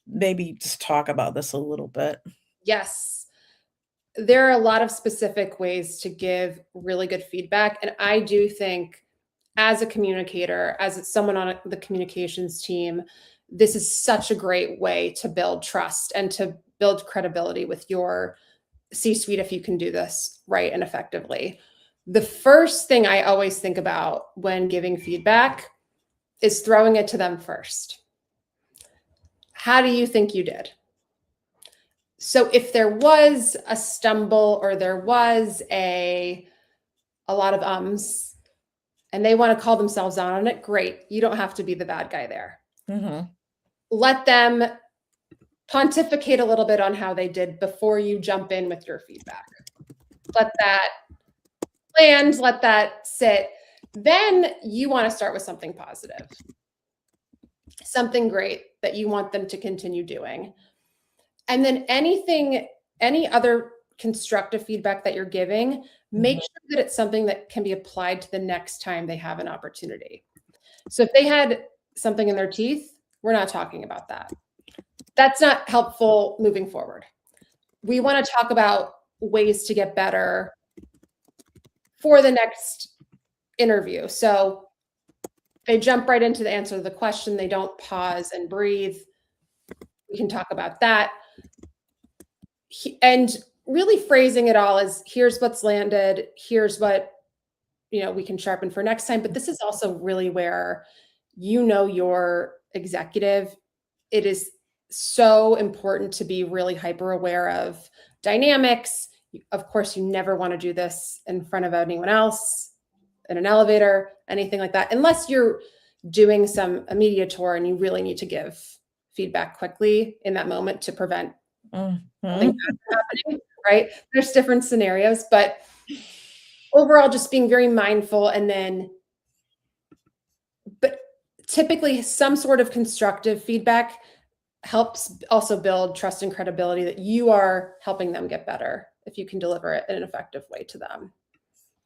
Maybe just talk about this a little bit. Yes. There are a lot of specific ways to give really good feedback. And I do think as a communicator, as someone on the communications team, this is such a great way to build trust and to build credibility with your C-suite if you can do this right and effectively. The first thing I always think about when giving feedback is throwing it to them first. How do you think you did? So if there was a stumble or there was a lot of ums and they want to call themselves out on it, great. You don't have to be the bad guy there. Let them pontificate a little bit on how they did before you jump in with your feedback. Let that land, let that sit. Then you want to start with something positive, something great that you want them to continue doing. And then any other constructive feedback that you're giving, make sure that it's something that can be applied to the next time they have an opportunity. So if they had something in their teeth, we're not talking about that. That's not helpful moving forward. We want to talk about ways to get better for the next interview. So they jump right into the answer to the question. They don't pause and breathe. We can talk about that. And really phrasing it all as here's what's landed, here's what we can sharpen for next time. But this is also really where your executive, it is so important to be really hyper aware of dynamics. Of course, you never want to do this in front of anyone else. in an elevator, anything like that, unless you're doing a media tour and you really need to give feedback quickly in that moment to prevent something bad from happening, right? There's different scenarios, but overall, just being very mindful, but typically some sort of constructive feedback helps also build trust and credibility that you are helping them get better if you can deliver it in an effective way to them.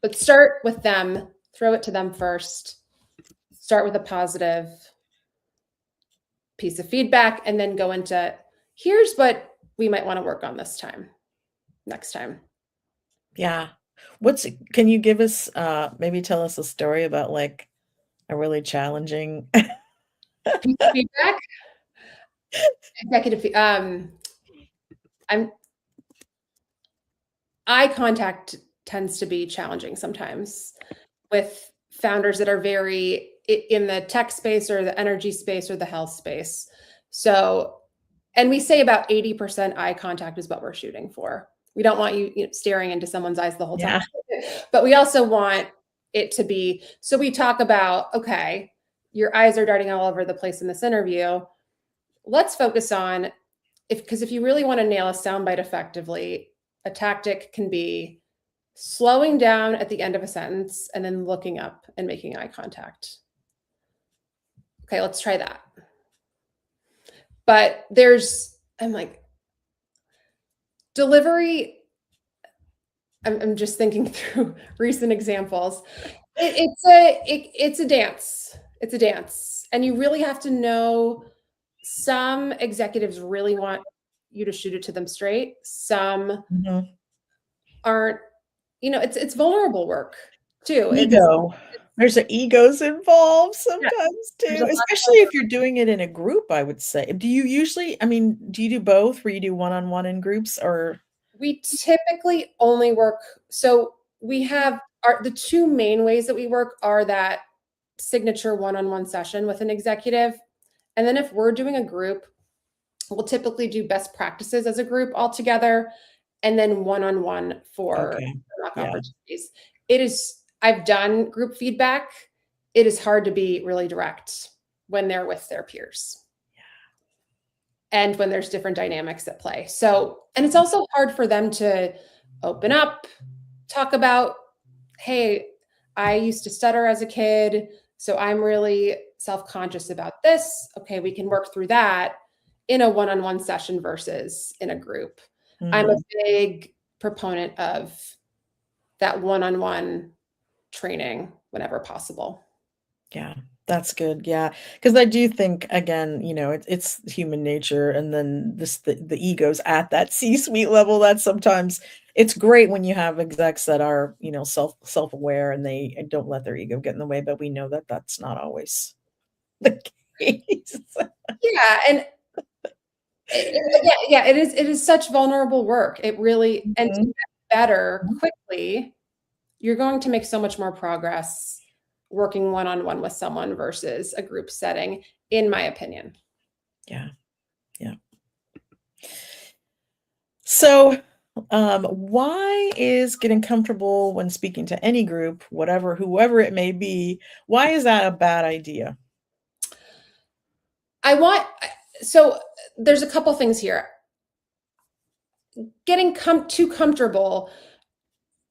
But start with them, throw it to them first, start with a positive piece of feedback, and then go into, here's what we might want to work on next time. Yeah. Can you give us, maybe tell us a story about like a really challenging Piece of feedback, executive, eye contact tends to be challenging sometimes with founders that are very in the tech space or the energy space or the health space. So, and we say about 80% eye contact is what we're shooting for. We don't want you staring into someone's eyes the whole time, but we also want it to be, so we talk about, okay, your eyes are darting all over the place in this interview. Let's focus on, because if you really want to nail a soundbite effectively, a tactic can be slowing down at the end of a sentence and then looking up and making eye contact. Okay, let's try that. But I'm like, delivery, I'm just thinking through recent examples. It's a dance. It's a dance. And you really have to know, some executives really want you to shoot it to them straight. Some aren't, it's vulnerable work too. Ego. There's egos involved sometimes too, especially if you're doing it in a group, I would say. Do you do both, where you do one-on-one in groups, or? We typically only work, so we have the two main ways that we work are that signature one-on-one session with an executive. And then if we're doing a group, we'll typically do best practices as a group all together, and then one-on-one for opportunities. I've done group feedback. It is hard to be really direct when they're with their peers. And when there's different dynamics at play. So, and it's also hard for them to open up, talk about, hey, I used to stutter as a kid, so I'm really self-conscious about this. Okay, we can work through that in a one-on-one session versus in a group. I'm a big proponent of that one-on-one training whenever possible. Yeah, that's good. Yeah, because I do think, again, it's human nature, and then the egos at that C-suite level. That sometimes it's great when you have execs that are self-aware and they don't let their ego get in the way. But we know that that's not always the case. Yeah, and it is such vulnerable work. It really, and to get better quickly, you're going to make so much more progress working one-on-one with someone versus a group setting, in my opinion. Yeah. So, why is getting comfortable when speaking to any group, whoever it may be, why is that a bad idea? So there's a couple things here. Getting too comfortable,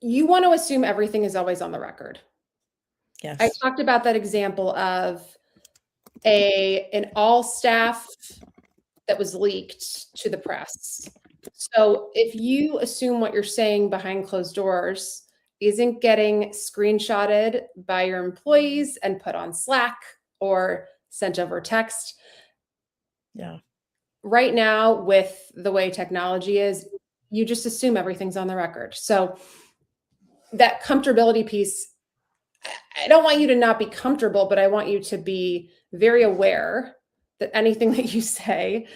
you want to assume everything is always on the record. Yes. I talked about that example of an all staff that was leaked to the press. So if you assume what you're saying behind closed doors isn't getting screenshotted by your employees and put on Slack or sent over text. Yeah. Right now, with the way technology is, you just assume everything's on the record. So that comfortability piece, I don't want you to not be comfortable, but I want you to be very aware that anything that you say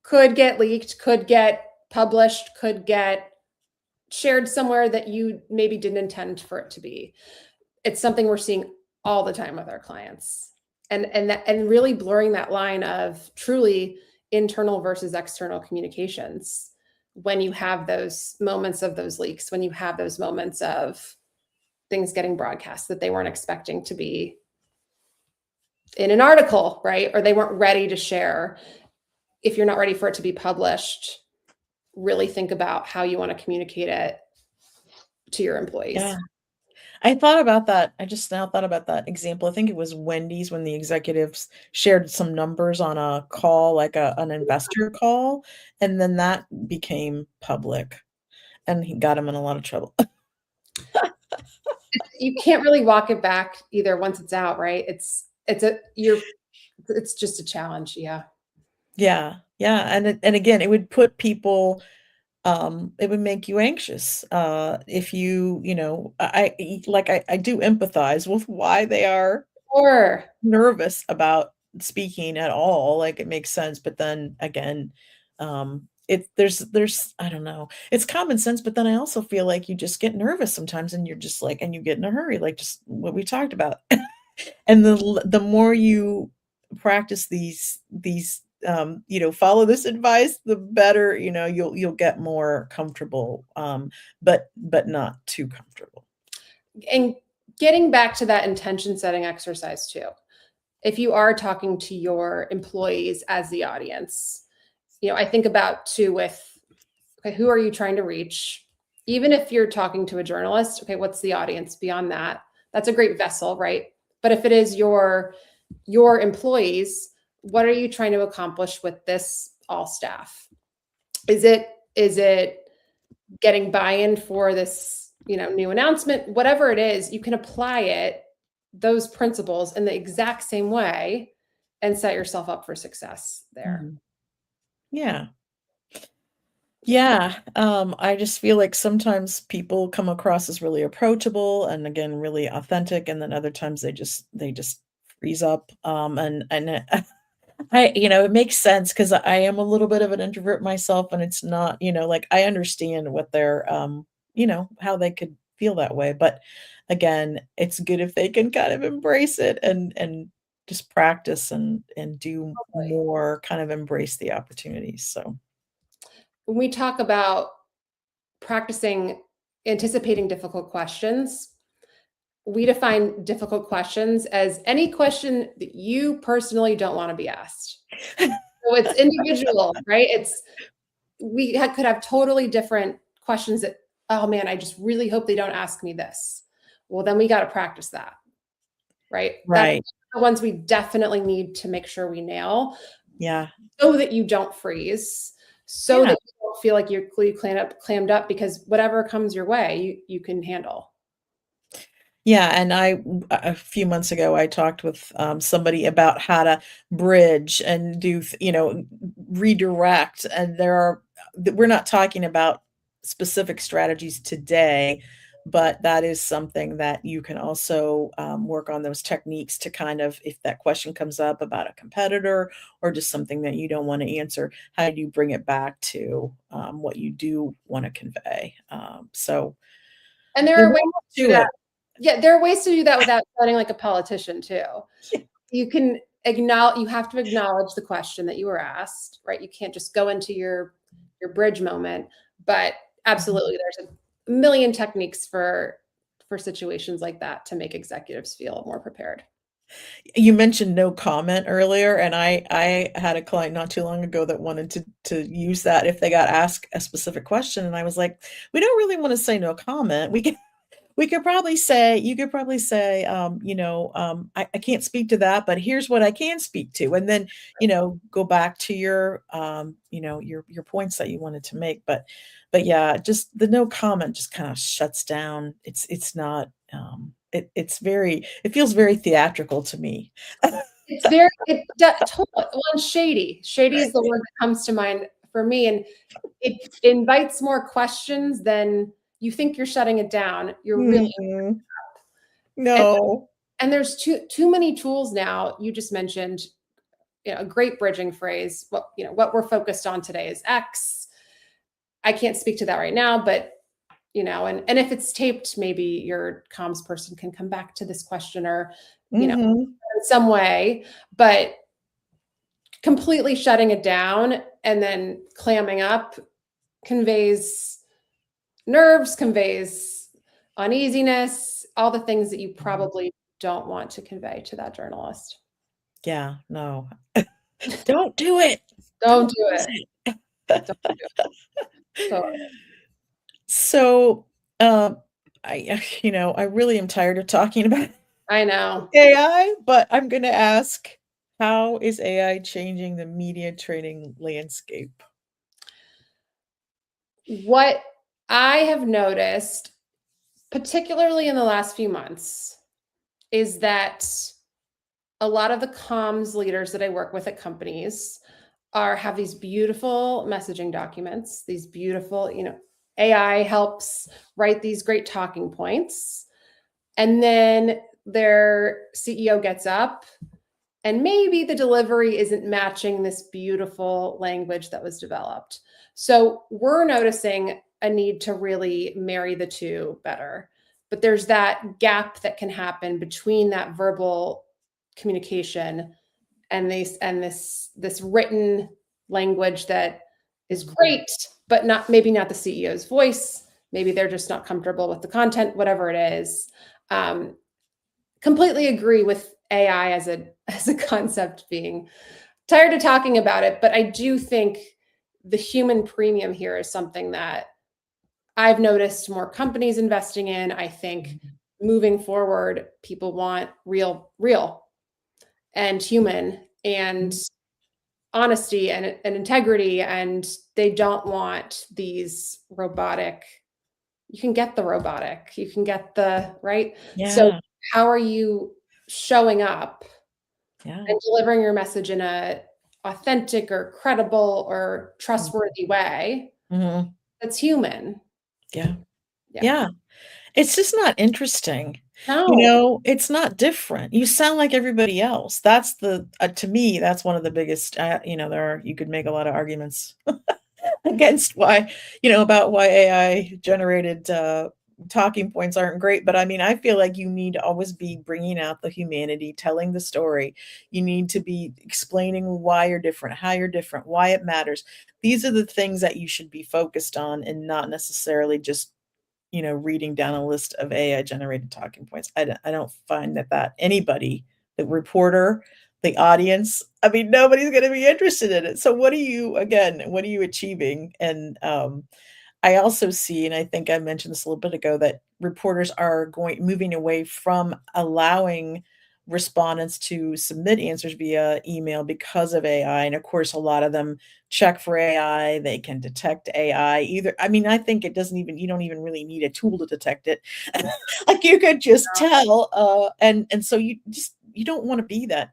could get leaked, could get published, could get shared somewhere that you maybe didn't intend for it to be. It's something we're seeing all the time with our clients. And really blurring that line of truly internal versus external communications when you have those moments of those leaks, when you have those moments of things getting broadcast that they weren't expecting to be in an article, right? Or they weren't ready to share. If you're not ready for it to be published, really think about how you want to communicate it to your employees. Yeah. I thought about that. I just now thought about that example. I think it was Wendy's when the executives shared some numbers on a call, like an investor call, and then that became public, and he got him in a lot of trouble. You can't really walk it back either once it's out, right? It's just a challenge. Yeah. Yeah, yeah, and again, it would put people, it would make you anxious, if you know, I do empathize with why they are Or nervous about speaking at all, like, it makes sense, but then again, there's I don't know, it's common sense, but then I also feel like you just get nervous sometimes and you're just like and you get in a hurry, like just what we talked about. And the more you practice these, you know, follow this advice, the better, you know, you'll get more comfortable, but not too comfortable. and getting back to that intention setting exercise too. If you are talking to your employees as the audience, I think about too with, okay, who are you trying to reach? Even if you're talking to a journalist, okay, what's the audience beyond that? That's a great vessel, right? But if it is your employees, what are you trying to accomplish with this all staff? Is it getting buy-in for this, new announcement? Whatever it is, you can apply those principles in the exact same way and set yourself up for success there. Mhm. Yeah. Yeah, I just feel like sometimes people come across as really approachable and again, really authentic, and then other times they just freeze up, and you know, it makes sense because I am a little bit of an introvert myself, and it's not, you know, like I understand what they're, you know, how they could feel that way. But again, it's good if they can kind of embrace it and just practice and do more, kind of embrace the opportunities. So When we talk about practicing anticipating difficult questions, we define difficult questions as any question that you personally don't want to be asked. So it's individual, right? Could have totally different questions that, oh man, I just really hope they don't ask me this. Well, then we got to practice that, right? That's right. the ones we definitely need to make sure we nail Yeah. so that you don't freeze, so Yeah. that you don't feel like you're clammed up because whatever comes your way, you can handle. Yeah, and a few months ago, I talked with, somebody about how to bridge and do you know, redirect, and we're not talking about specific strategies today, but that is something that you can also, work on those techniques to kind of if that question comes up about a competitor or just something that you don't wanna answer, how do you bring it back to, what you do wanna convey? And there There's are a ways lot to do to that. it. Yeah, there are ways to do that without sounding like a politician too. You can acknowledge you have to acknowledge the question that you were asked, right? You can't just go into your bridge moment, but Mhm. absolutely there's a million techniques for situations like that to make executives feel more prepared. You mentioned no comment earlier, and I had a client not too long ago that wanted to use that if they got asked a specific question, and I was like, "We don't really wanna say no comment. We could probably say you could probably say, you know, I can't speak to that, but here's what I can speak to," and then, you know, go back to your, you know, your points that you wanted to make, but yeah, just the no comment just kinda shuts down. It's not, it's very it feels very theatrical to me. It's very it do totally well, and shady. Shady is the word that comes to mind for me, and it invites more questions than you think you're shutting it down. You're really Mm-mm. and No. and there's too many tools now. You just mentioned, a great bridging phrase. What we're focused on today is X. I can't speak to that right now, but and if it's taped, maybe your comms person can come back to this question or, Mhm. in some way, but completely shutting it down and then clamming up conveys nerves, conveys uneasiness, all the things that you probably don't want to convey to that journalist. Yeah, no. Don't do it. Don't Don't do use it. it. Don't do it. So So, I really am tired of talking about I know. AI, but I'm gonna ask, how is AI changing the media training landscape? What I have noticed, particularly in the last few months, is that a lot of the comms leaders that I work with at companies have these beautiful messaging documents, these beautiful, AI helps write these great talking points. And then their CEO gets up and maybe the delivery isn't matching this beautiful language that was developed. So we're noticing a need to really marry the two better. But there's that gap that can happen between that verbal communication and this written language that is Mhm. great, but maybe not the CEO's voice. Maybe they're just not comfortable with the content, whatever it is. Um, Completely agree with AI as a concept being tired of talking about it, but I do think the human premium here is something that I've noticed more companies investing in. I think Mhm. moving forward, people want real and human and Mhm. honesty and integrity, and they don't want these robotic. You can get the robotic, you can get the right. So Yeah, how are you showing up yeah. and delivering your message in a authentic or credible or Mm. trustworthy way Mhm. that's human? Yeah. Yeah. Yeah. It's just not interesting. No, It's not different. You sound like everybody else. That's to me, that's one of the biggest, you could make a lot of arguments against about why AI generated talking points aren't great. But I mean, I feel like you need to always be bringing out the humanity, telling the story. You need to be explaining why you're different, how you're different, why it matters. These are the things that you should be focused on and not necessarily just reading down a list of AI generated talking points. I don't find that anybody, the reporter, the audience, I mean, nobody's going to be interested in it. So what are you achieving? And I also see, and I think I mentioned this a little bit ago, that reporters are moving away from allowing respondents to submit answers via email because of AI. And of course, a lot of them check for AI. They can detect AI either. I mean, I think you don't even really need a tool to detect it. Like you could just tell. And so you don't want to be that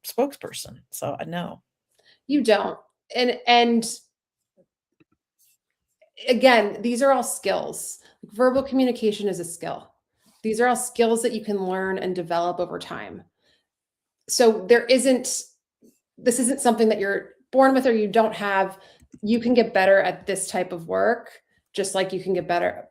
spokesperson. So I know. you don't. And again, these are all skills. Verbal communication is a skill. These are all skills that you can learn and develop over time. So this isn't something that you're born with or you don't have. You can get better at this type of work, just like you can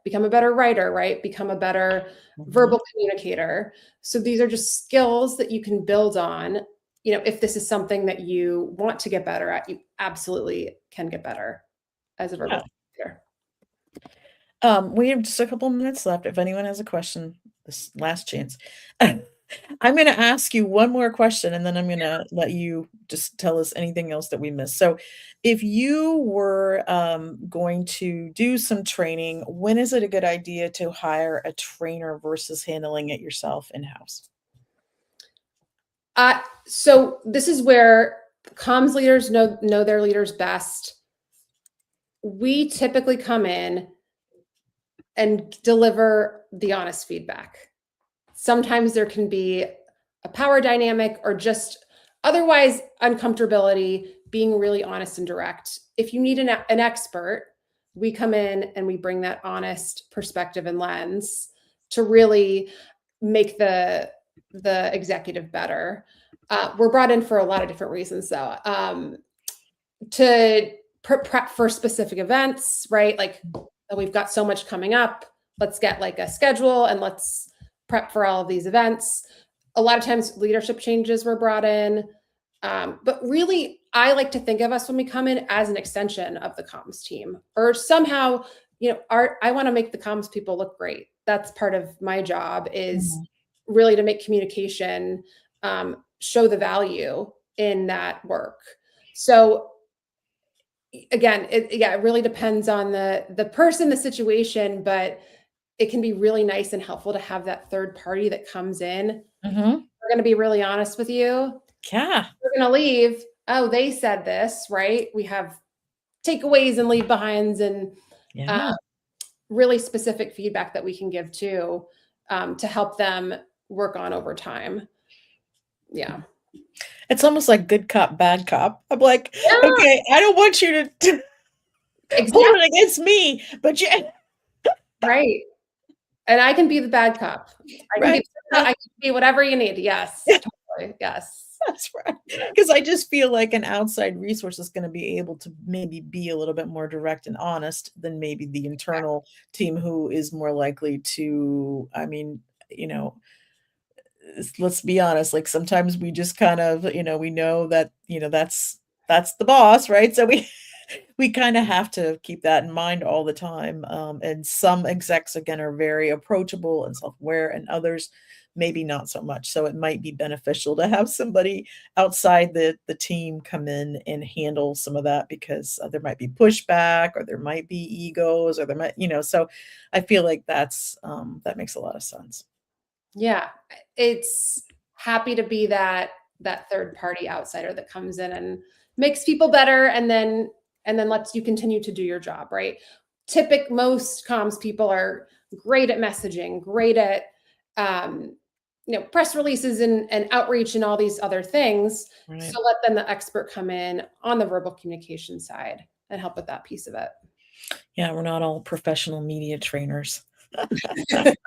become a better writer, right? Become a better Mhm. verbal communicator. So these are just skills that you can build on. If this is something that you want to get better at, you absolutely can get better as a verbal Yeah. communicator. We have just a couple minutes left. If anyone has a question, this last chance. I'm gonna ask you one more question, and then I'm gonna let you just tell us anything else that we missed. So, if you were, going to do some training, when is it a good idea to hire a trainer versus handling it yourself in-house? So this is where comms leaders know their leaders best. We typically come in and deliver the honest feedback. Sometimes there can be a power dynamic or just otherwise uncomfortability being really honest and direct. If you need an expert, we come in and we bring that honest perspective and lens to really make the executive better. We're brought in for a lot of different reasons, though. To prep for specific events, right? Like, oh, we've got so much coming up. Let's get like a schedule and let's prep for all of these events. A lot of times, leadership changes were brought in. But really, I like to think of us when we come in as an extension of the comms team, or somehow I want to make the comms people look great. That's part of my job, is Mhm. really to make communication show the value in that work. So again, it really depends on the person, the situation, but it can be really nice and helpful to have that third party that comes in. Mhm. We're going to be really honest with you. Yeah. We're going to leave. Oh, they said this, right? We have takeaways and leave behinds, and uh, Yeah. really specific feedback that we can give to help them work on over time. Yeah. It's almost like good cop, bad cop. I'm like, Yeah, "Okay, I don't want you to hold exactly. it against me, but you." Right. And I can be the bad cop. I can be Right. I can be whatever you need. Yes, totally. Yes. That's right. Because I just feel like an outside resource is gonna be able to maybe be a little bit more direct and honest than maybe the internal team who is more likely to, I mean, you know, let's be honest, like, sometimes we just kind of, we know that, that's the boss, right? So we kinda have to keep that in mind all the time, and some execs, again, are very approachable and self-aware, and others maybe not so much, so it might be beneficial to have somebody outside the team come in and handle some of that because, there might be pushback or there might be egos or there might so I feel like that makes a lot of sense. Yeah. It's happy to be that third party outsider that comes in and makes people better, and then lets you continue to do your job, right? Most comms people are great at messaging, great at um, press releases and outreach and all these other things. Right. So let then the expert come in on the verbal communication side and help with that piece of Yeah, we're not all professional media trainers. it.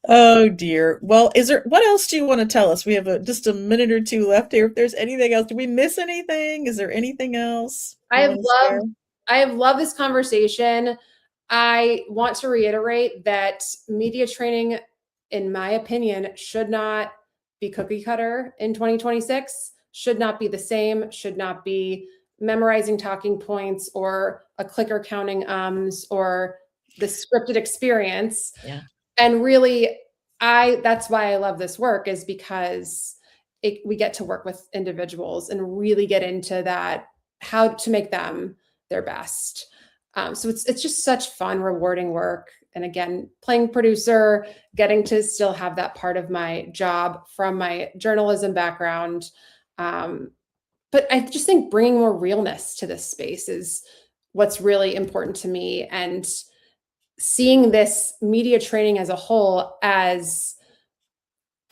Oh dear. Well, what else do you wanna tell us? We have just a minute or 2 left here. If there's anything else, did we miss anything? Is there anything else I you have wanna share? loved I have loved this conversation. I want to reiterate that media training, in my opinion, should not be cookie cutter in 2026, should not be the same, should not be memorizing talking points or a clicker counting ums or the scripted experience. Yeah. And really, I that's why I love this work, is because we get to work with individuals and really get into that, how to make them their best. So it's just such fun, rewarding work. And again, playing producer, getting to still have that part of my job from my journalism background. Um, but I just think bringing more realness to this space is what's really important to me, and seeing this media training as a whole as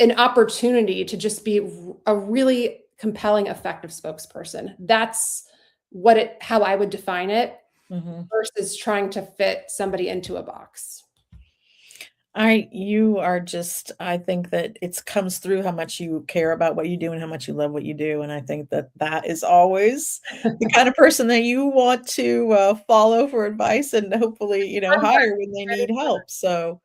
an opportunity to just be a really compelling, effective spokesperson. That's how I would define it, Mhm. versus trying to fit somebody into a box. You are just I think that it comes through how much you care about what you do and how much you love what you do, and I think that that is always the kind of person that you want to, follow for advice and hopefully, hire when they need help, so,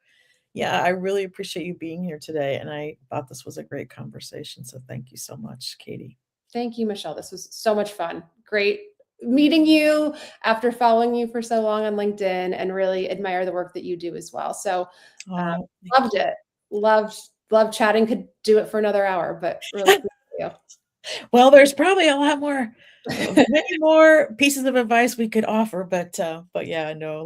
yeah, I really appreciate you being here today, and I thought this was a great conversation, so thank you so much, Katie. Thank you, Michelle. This was so much fun. Great meeting you after following you for so long on LinkedIn, and really admire the work that you do as well. So Oh, thank loved it. Loved chatting. Could do it for another hour, but really you. appreciate Well, there's probably a lot more many more pieces of advice we could offer, but yeah, no,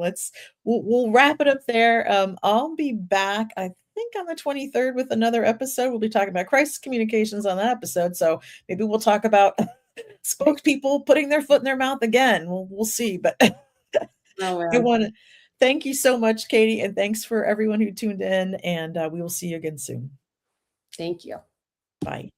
we'll wrap it up there. I'll be back, I think on the 23rd with another episode. We'll be talking about crisis communications on that episode, so maybe we'll talk about spokespeople putting their foot in their mouth again. We'll see, but Oh I man. wanna thank you so much, Katie, and thanks for everyone who tuned in, and, we will see you again soon. Thank you. Bye.